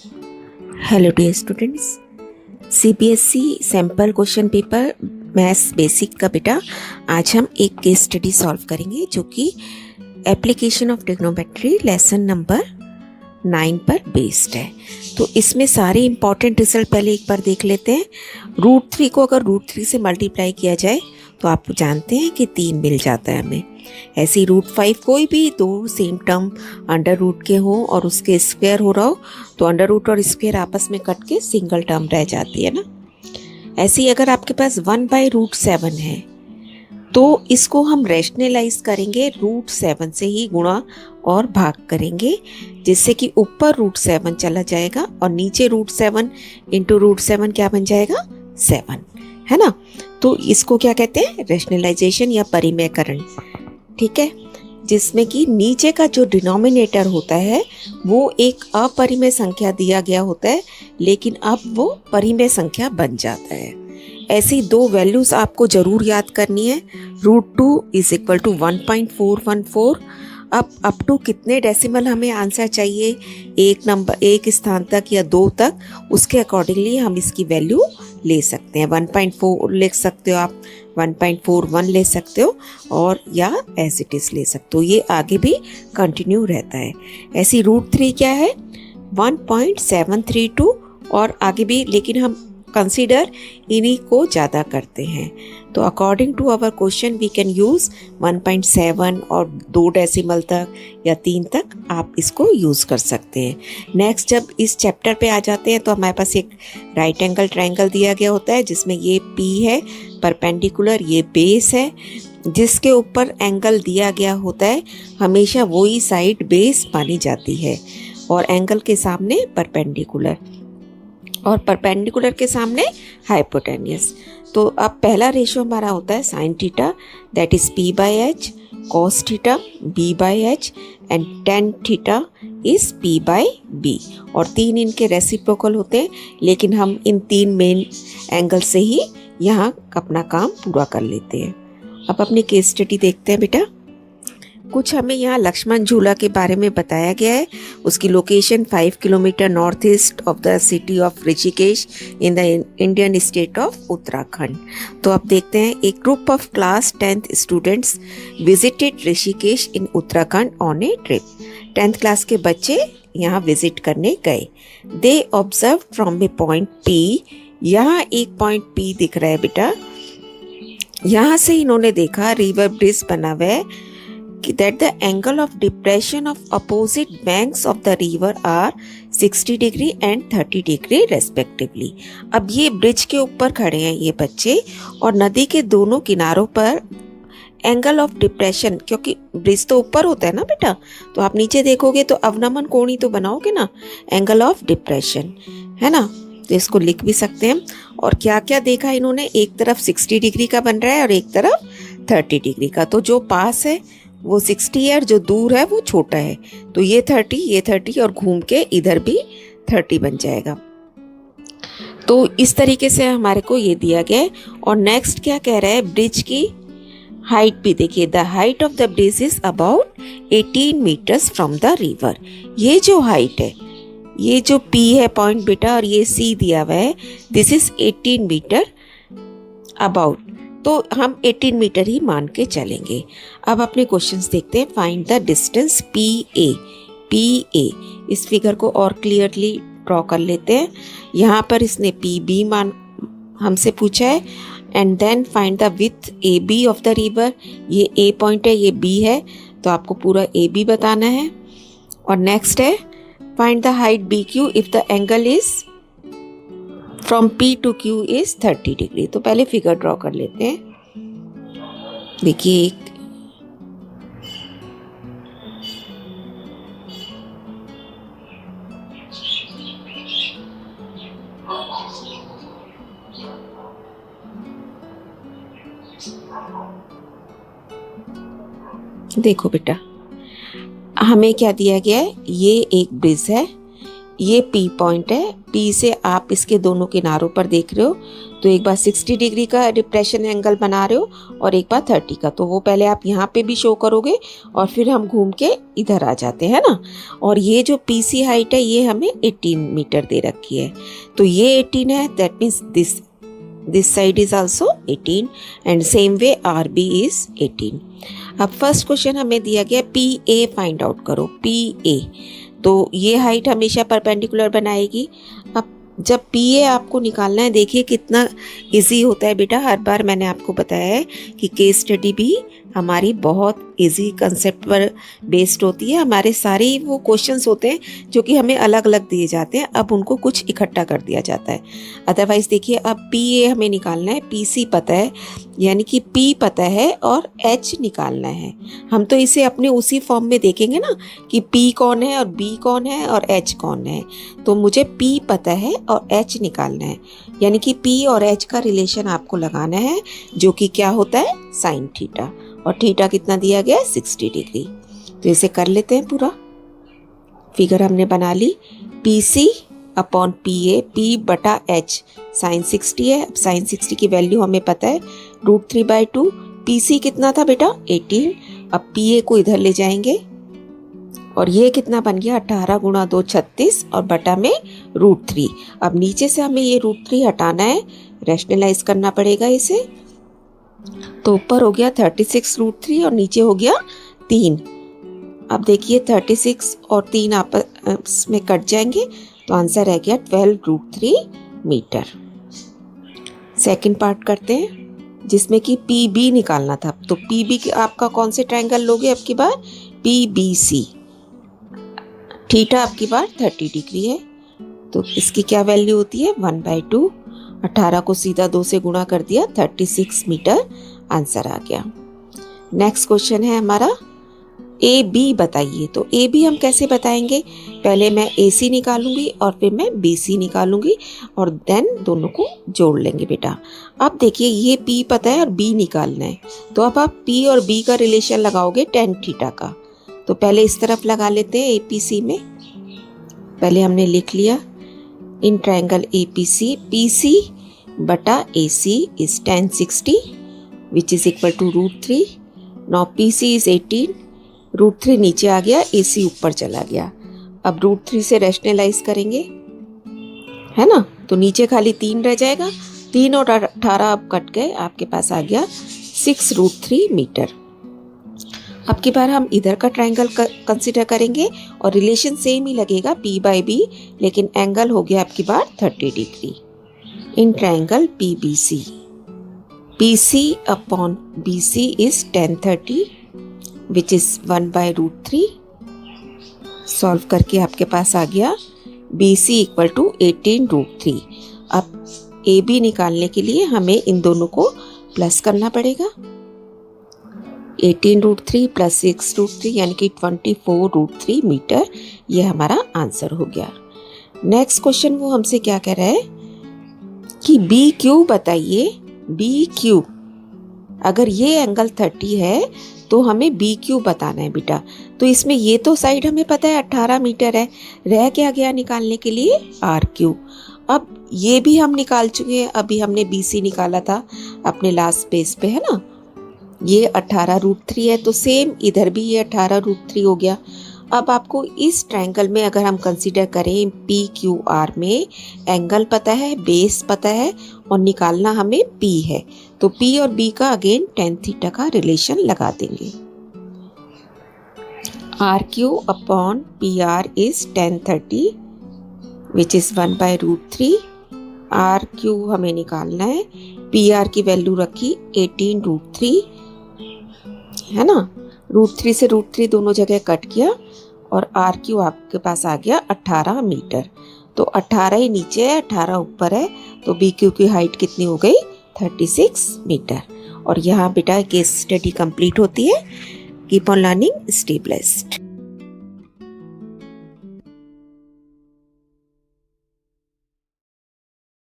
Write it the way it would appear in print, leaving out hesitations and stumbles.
Hello dear students, CBSE sample question paper maths basic का बेटा आज हम एक केस स्टडी सॉल्व करेंगे जो कि application of trigonometry lesson number 9 पर बेस्ड है। तो इसमें सारे इंपॉर्टेंट रिजल्ट पहले एक बार देख लेते हैं। √3 को अगर √3 से मल्टीप्लाई किया जाए तो आप जानते हैं कि 3 मिल जाता है हमें। ऐसे ही √5 कोई भी दो सेम टर्म अंडर रूट के हो और उसके स्क्वायर हो रहा हो तो अंडर रूट और स्क्वायर आपस में कट के सिंगल टर्म रह जाती है ना। ऐसे ही अगर आपके पास 1/√7 है तो इसको हम रैशनलाइज करेंगे √7 से ही गुणा और भाग करेंगे, जिससे कि ऊपर √7 चला जाएगा और नीचे √7 इंटू √7 क्या बन जाएगा 7, है ना। तो इसको क्या कहते हैं, रैशनलाइजेशन या परिमेयकरण, ठीक है। जिसमें कि नीचे का जो डिनोमिनेटर होता है वो एक अपरिमेय संख्या दिया गया होता है, लेकिन अब वो परिमेय संख्या बन जाता है। ऐसी दो वैल्यूज आपको जरूर याद करनी है। √2 इज इक्वल टू 1.414। अब अप टू कितने डेसिमल हमें आंसर चाहिए, एक स्थान तक या 2 तक, उसके अकॉर्डिंगली हम इसकी वैल्यू ले सकते हैं। 1.4 लिख सकते हो आप, 1.41 ले सकते हो और या एज इट इज ले सकते हो, ये आगे भी कंटिन्यू रहता है। ऐसी √3 क्या है 1.732 और आगे भी, लेकिन हम कंसीडर इन्हीं को ज़्यादा करते हैं। तो according to our question we can use 1.7 और 2 डेसिमल तक या 3 तक आप इसको यूज़ कर सकते हैं। नेक्स्ट जब इस चैप्टर पे आ जाते हैं तो हमारे पास एक राइट एंगल ट्रायंगल दिया गया होता है, जिसमें ये P है परपेंडिकुलर, ये बेस है, जिसके ऊपर एंगल दिया गया होता है हमेशा वही साइड बेस मानी जाती है और एंगल के सामने परपेंडिकुलर और परपेंडिकुलर के सामने हाइपोटेन्यूस। तो अब पहला रेशियो हमारा होता है sine theta, that is P/H, cos theta B/H and tan theta is P/B। और 3 इनके रेसिप्रोकल होते हैं, लेकिन हम इन 3 मेन एंगल से ही यहाँ अपना काम पूरा कर लेते हैं। अब अपनी केस स्टडी देखते हैं बेटा। कुछ हमें यहाँ लक्ष्मण झूला के बारे में बताया गया है। उसकी location 5 kilometre north east of the city of Rishikesh in the Indian state of Uttarakhand. तो अब देखते हैं, एक group of class 10th students visited Rishikesh in Uttarakhand on A trip. 10th class के बच्चे यहाँ विजिट करने गए। They observe from A point P, यहाँ एक पॉइंट P दिख रहा है बेटा, यहाँ से इन्होंने देखा रिवर ब्रिज बना हुआ है that the angle of depression of opposite banks of the river are 60 degree and 30 degree respectively। अब ये ब्रिज के ऊपर खड़े हैं ये बच्चे और नदी के दोनों किनारों पर एंगल ऑफ डिप्रेशन, क्योंकि ब्रिज तो ऊपर होता है ना बेटा, तो आप नीचे देखोगे तो अवनमन कोण ही तो बनाओगे ना, एंगल ऑफ डिप्रेशन, है ना। तो इसको लिख भी सकते हैं। और क्या क्या देखा इन्होंने, एक तरफ 60 डिग्री का बन रहा है और एक तरफ 30 डिग्री का। तो जो पास है वो 60 है और जो दूर है वो छोटा है, तो ये 30 और घूम के इधर भी 30 बन जाएगा। तो इस तरीके से हमारे को ये दिया गया है। और नेक्स्ट क्या कह रहा है, ब्रिज की हाइट भी देखिए, the height of the bridge is about 18 metres from the river. ये जो हाइट है, ये जो P है पॉइंट बेटा और ये C दिया हुआ है, दिस इज 18 मीटर अबाउट, तो हम 18 मीटर ही मान के चलेंगे। अब अपने क्वेश्चंस देखते हैं। Find the distance PA। इस फिगर को और क्लियरली ड्रॉ कर लेते हैं। यहाँ पर इसने PB मान हमसे पूछा है। And then find the width AB of the river. ये A पॉइंट है, ये B है, तो आपको पूरा AB बताना है। और नेक्स्ट है find the height BQ if the angle is from P to Q is 30 degree. तो पहले फिगर ड्रॉ कर लेते हैं। देखिए एक देखो बेटा, हमें क्या दिया गया है, ये एक ब्रिज है, ये P पॉइंट है, P से आप इसके दोनों किनारों पर देख रहे हो, तो एक बार 60 डिग्री का डिप्रेशन एंगल बना रहे हो और एक बार 30 का, तो वो पहले आप यहाँ पे भी शो करोगे और फिर हम घूम के इधर आ जाते हैं ना। और ये जो PC हाइट है ये हमें 18 मीटर दे रखी है, तो ये 18 है, that means this side is also 18 and same way RB is 18। अब फर्स्ट क्वेश्चन हमें दिया गया PA फाइंड आउट करो, PA, तो ये हाइट हमेशा परपेंडिकुलर बनाएगी। अब जब PA आपको निकालना है, देखिए कितना इजी होता है बेटा। हर बार मैंने आपको बताया है कि केस स्टडी भी हमारी बहुत इजी कंसेप्ट पर बेस्ड होती है। हमारे सारे वो क्वेश्चंस होते हैं जो कि हमें अलग अलग दिए जाते हैं, अब उनको कुछ इकट्ठा कर दिया जाता है। अदरवाइज देखिए, अब PA हमें निकालना है, PC पता है, यानी कि P पता है और H निकालना है। हम तो इसे अपने उसी फॉर्म में देखेंगे ना कि P कौन है और B कौन है और H कौन है, तो मुझे P पता है और H निकालना है, यानी कि P और H का रिलेशन आपको लगाना है, जो कि क्या होता है, साइन थीटा, और थीटा कितना दिया गया है, 60 डिग्री। तो इसे कर लेते हैं पूरा। फिगर हमने बना ली, PC अपॉन PA, P बटा H साइन 60 है। अब साइन 60 की वैल्यू हमें पता है √3/2। PC कितना था बेटा, 18। अब PA को इधर ले जाएंगे और ये कितना बन गया, 18 गुणा 2 36 और बटा में √3। अब नीचे से हमें ये √3 हटाना है, रैशनलाइज करना पड़ेगा इसे, तो ऊपर हो गया 36 √3 और नीचे हो गया 3। अब देखिए 36 और 3 आपस में कट जाएंगे, तो आंसर रह गया 12 √3 मीटर। सेकंड पार्ट करते हैं, जिसमें कि PB निकालना था। तो PB आपका कौन से ट्रायंगल लोगे अब की बार, PBC। थीटा आपकी बार 30 डिग्री है, तो इसकी क्या वैल्यू होती है, 1/2। 18 को सीधा 2 से गुणा कर दिया, 36 मीटर आंसर आ गया। नेक्स्ट क्वेश्चन है हमारा AB बताइए। तो AB हम कैसे बताएंगे, पहले मैं AC निकालूंगी और फिर मैं BC निकालूंगी और देन दोनों को जोड़ लेंगे बेटा। अब देखिए ये P पता है और B निकालना है, तो अब आप P और B का रिलेशन लगाओगे tan थीटा का। तो पहले इस तरफ लगा लेते हैं APC में, पहले हमने लिख लिया इन ट्रायंगल APC, PC बटा AC is tan 60 which is equal to √3। Now PC is 18, √3 नीचे आ गया, AC ऊपर चला गया। अब √3 से रैशनलाइज करेंगे, है ना, तो नीचे खाली 3 रह जाएगा, 3 और 18 अब कट गए, आपके पास आ गया 6 √3 मीटर। अब की बार हम इधर का ट्रायंगल कंसिडर करेंगे और रिलेशन सेम ही लगेगा P/B, लेकिन एंगल हो गया आपकी बार 30 degree. In triangle PBC, PC upon BC is tan 30 which is 1/√3। Solve करके आपके पास आ गया BC इक्वल टू 18 √3। अब AB निकालने के लिए हमें इन दोनों को प्लस करना पड़ेगा, 18 √3 प्लस 6 √3 यानी कि 24 √3 मीटर, ये हमारा आंसर हो गया। नेक्स्ट क्वेश्चन वो हमसे क्या कह रहा है कि BQ बताइए, BQ अगर ये एंगल 30 है तो हमें BQ बताना है बेटा। तो इसमें ये तो साइड हमें पता है 18 मीटर है, रह क्या गया निकालने के लिए, RQ। अब ये भी हम निकाल चुके हैं, अभी हमने BC निकाला था अपने लास्ट पेज पे, है ना। ये 18 √3 है, तो सेम इधर भी ये 18 √3 हो गया। अब आपको इस ट्रायंगल में अगर हम कंसीडर करें PQR में, एंगल पता है, बेस पता है और निकालना हमें P है, तो P और B का अगेन tan थीटा का रिलेशन लगा देंगे। RQ upon PR is tan 30 which is 1/√3। RQ हमें निकालना है, PR की वैल्यू रखी 18 √3, है ना, √3 से √3 दोनों जगह कट गया और RQ आपके पास आ गया 18 मीटर। तो 18 ही नीचे है, 18 ऊपर है, तो BQ की हाइट कितनी हो गई, 36 मीटर। और यहाँ बेटा केस स्टडी कंप्लीट होती है। Keep on learning, stay blessed.